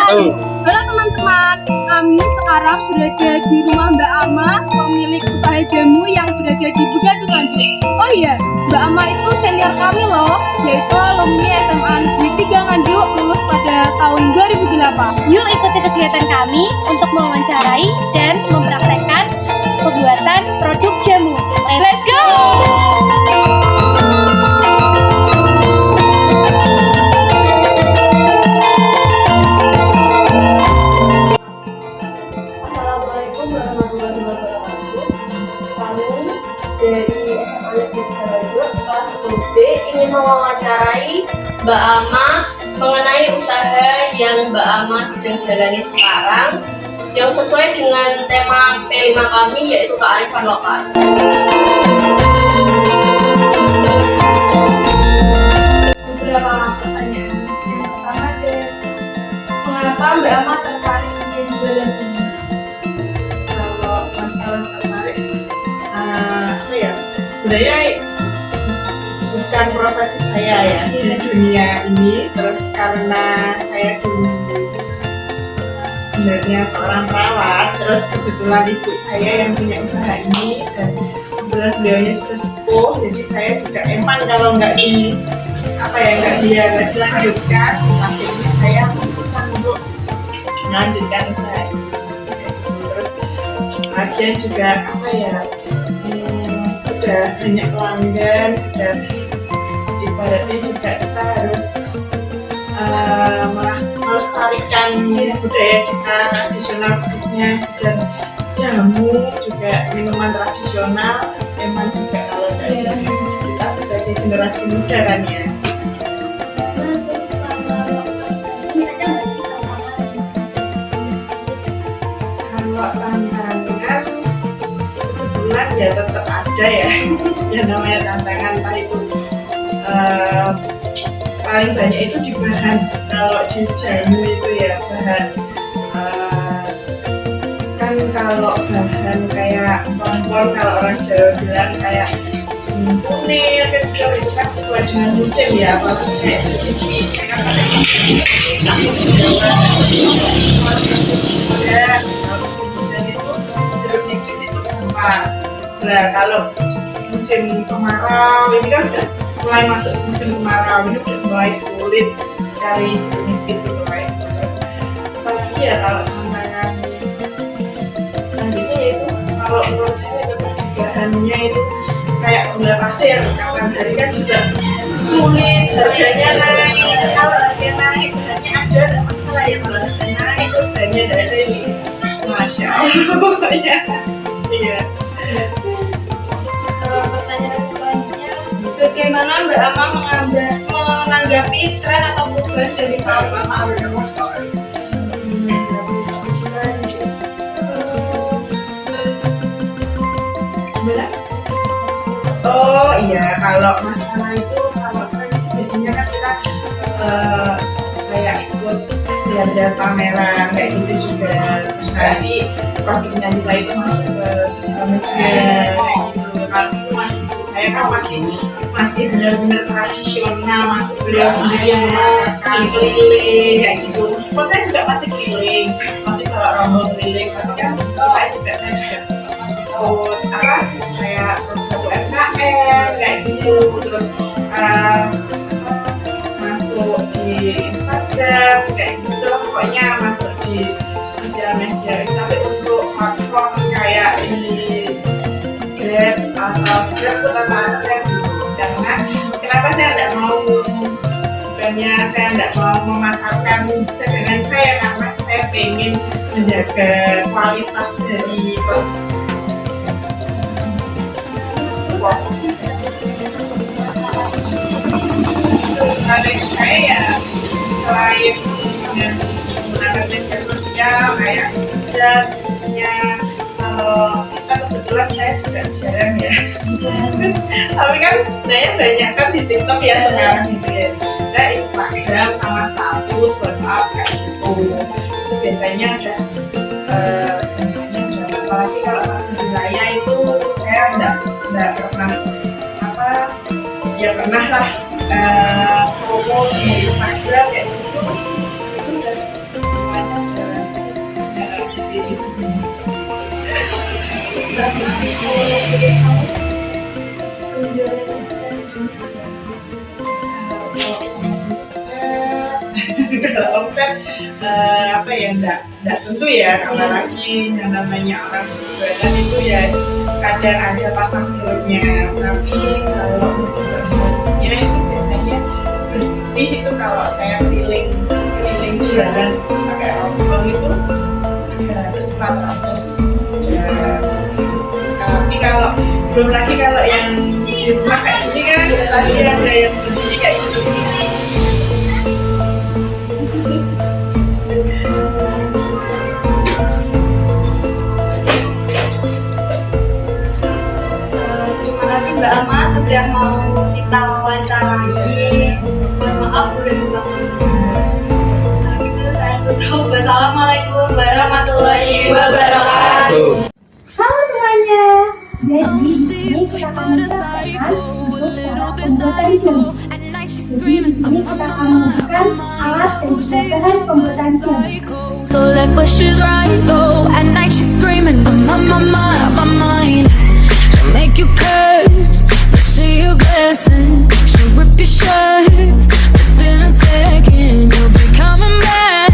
wabarakatuh. Halo teman-teman, kami sekarang berada di rumah Mbak Ama, pemilik usaha jamu yang berada di Begadung Nganjuk. Oh iya, Mbak Ama itu senior kami loh, yaitu alumni SMA Negeri 3 Nganjuk, lulus pada tahun 2008. Yuk ikuti kegiatan kami untuk mewawancarai dan mempraktekkan pembuatan produk jamu. Let's go! Assalamualaikum warahmatullahi wabarakatuh. Kami dari SMA Negeri 3 kelas 1B ingin mewawancarai Mbak Ama mengenai usaha yang Mbak Ama sedang jalani sekarang yang sesuai dengan tema P5 kami, yaitu kearifan lokal. Beberapa pertanyaan. Yang pertama adalah, mengapa Mbak Ama tertarik ingin jualan ini? Kalau masalah tertarik, apa ya, sebenarnya bukan profesi saya ya di dunia ini. Terus karena saya dulu sebenarnya seorang perawat, terus kebetulan ibu saya yang punya usaha ini dan kebetulan beliaunya sudah sepuh, jadi saya juga emang kalau nggak dilanjutkan, akhirnya saya memutuskan untuk melanjutkan usaha ini. Terus bagian juga sudah banyak pelanggan, sudah ibaratnya juga kita harus melestarikan budaya kita tradisional, khususnya dan jamu juga minuman tradisional. Emang juga kalau dari kita sebagai generasi muda kan ya. Terus kalau ini ada nggak sih tantangan? Kalau tantangan kebetulan ya tetap ada ya. Yang namanya tantangan entah itu paling banyak itu di bahan. Kalau di jamu itu ya bahan kan kalau bahan kayak empon-empon, kalau orang Jawa bilang kayak kunir, kencur, itu kan sesuai dengan musim ya. Apalagi kayak jeruk nipis kan pada musim Jawa ada musim hujan itu jeruk nipis itu gampang. Nah kalau musim kemarau ini kan udah mulai masuk musim kemarau, ini udah mulai sulit cari jeruk nipis itu kayak gitu. Terus apalagi ya kalau tantangan selanjutnya yaitu kalau menurut saya tetap di bahannya itu kayak gula pasir, kapan hari kan juga sulit, harganya naik. Kalau harga naik bahannya ada, tidak masalah ya. Kalau harga naik terus bahannya ada, ini masya Allah pokoknya. Iya. Pertanyaan selanjutnya, bagaimana Mbak Ama menanggapi tren atau perubahan dari Oh iya, kalau masalah itu kalau tren itu biasanya kan kita kayak ikut lihat pameran kayak gitu juga. Terus nanti produknya kita itu masuk ke sosial media kayak gitu. Kalau itu saya kan masih benar-benar tradisional, masih beliau sendiri yang memasarkan keliling kayak gitu. Meskipun saya juga masih keliling, masih bawa rombong keliling, tapi kan saya juga ikut kayak produk UMKM kayak gitu. Terus masuk di Instagram kayak gitu lah, pokoknya masuk di sosial media. Tapi untuk platform kayak di Grab atau Grab itu tantangan saya dulu. Karena kenapa saya tidak mau, bukannya saya tidak mau memasarkan dagangan saya, karena saya pengen menjaga kualitas dari produk saya. Strategi saya ya selain menggunakan media sosial kayak Instagram, khususnya kalau kita kebetulan saya juga jarang ya. Tapi kan sebenarnya banyak kan di TikTok ya sekarang gitu ya. Saya Instagram sama status WhatsApp kayak gitu. Itu biasanya udah semuanya udah. Apalagi kalau pas di wilayah itu saya nggak pernah ya pernah lah promo di Instagram kayak gitu. Itu udah semuanya di sini. Kalau omset apa ya, enggak tentu ya, apalagi yang namanya orang berjualan itu ya kadang ada pasang surutnya, tapi kalau untuk berjualannya itu biasanya bersih. Itu kalau saya keliling jualan pakai rombong itu 300-400. Tapi kalau belum lagi kalau yang di rumah kayak gini kan, tadi ada yang berdiri kayak gitu. Terima kasih Mbak Ama sudah mau kita wawancarai. Mohon maaf udah bilang. Itu saya tutup. Wassalamualaikum warahmatullahi wabarakatuh. Halo semuanya. Jadi ini kita akan menceritakan untuk pembuatan jamu. Jadi ini kita akan menggunakan alat dan juga bahan pembuatan jamu. So left but she's right though. At night she's screaming, I'm on my mind. She'll make you curse, but she a blessing. She'll rip your shirt within a second. You'll be coming back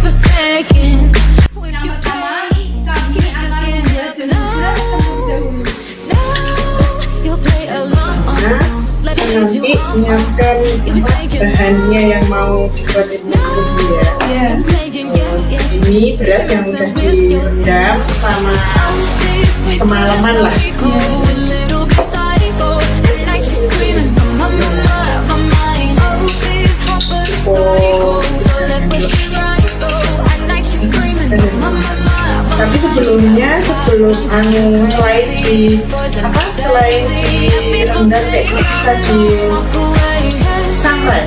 for seconds. With Yang your pertama, pride, kami you just akan can't membuat help it. jamu beras terlebih dahulu. No, you'll play along. Let it lead you Nanti menyiapkan bahannya yang mau dibuat ini dulu ya. on. Saying yes, yes. Ini beras yang udah direndam selama semalaman lah. Tapi sebelumnya sebelum selain direndam kayak gini bisa di sangrai.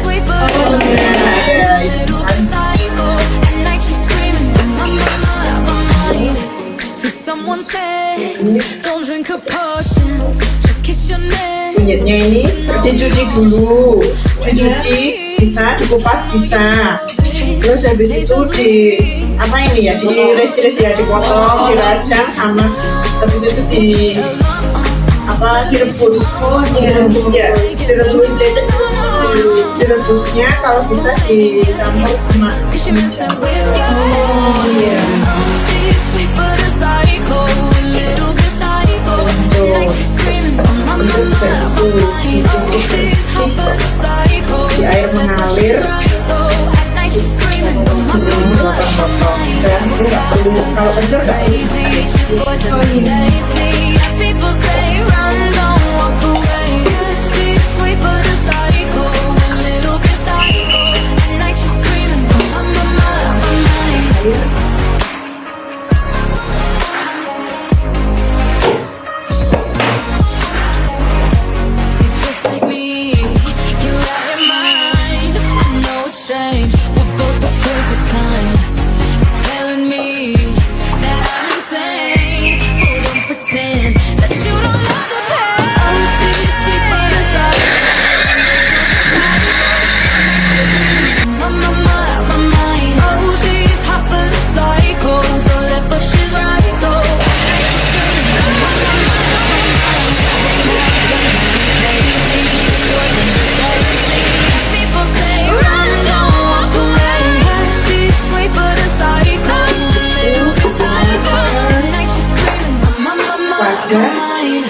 Someone said, don't drink her potions. She'll kiss your neck. Kunyitnya ini dicuci dulu, bisa dikupas bisa. Terus habis itu diiris ya, dipotong, dirajang sama. Habis itu direbus. Direbusnya kalau bisa dicampur sama merica. Dicuci bersih di air mengalir, potong-potong, dan itu nggak perlu, kalau kencur nggak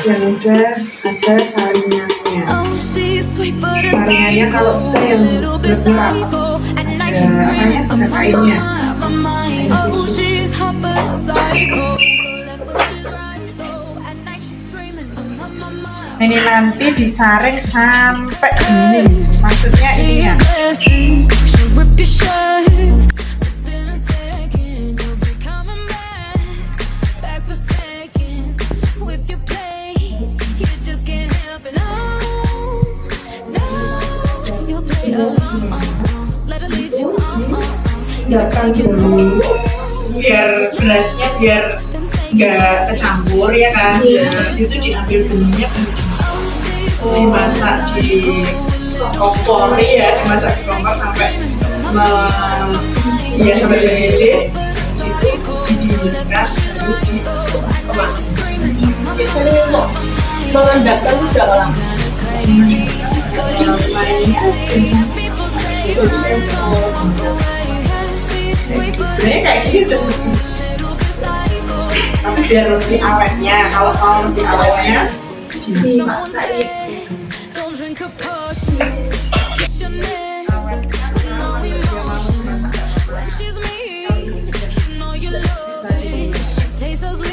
yang udah ada saringannya. Saringannya kalau bisa yang bergerak, pakai kainnya. Ini nanti disaring sampai gini, maksudnya ini ya. Dulu biar berasnya nggak kecampur ya kan. Habis itu diambil dulunya, dimasak di kompor ya, dimasak di kompor sampai sampai mendidih. Situ mengendapkan itu berapa lama? Sebenarnya kayak gini udah seperti tapi biar lebih awetnya, kalau mau lebih awetnya dimasakin Don't drink a potion. Kiss your neck. awet No emotion. When she's me, you know you love it. She tastes so sweet.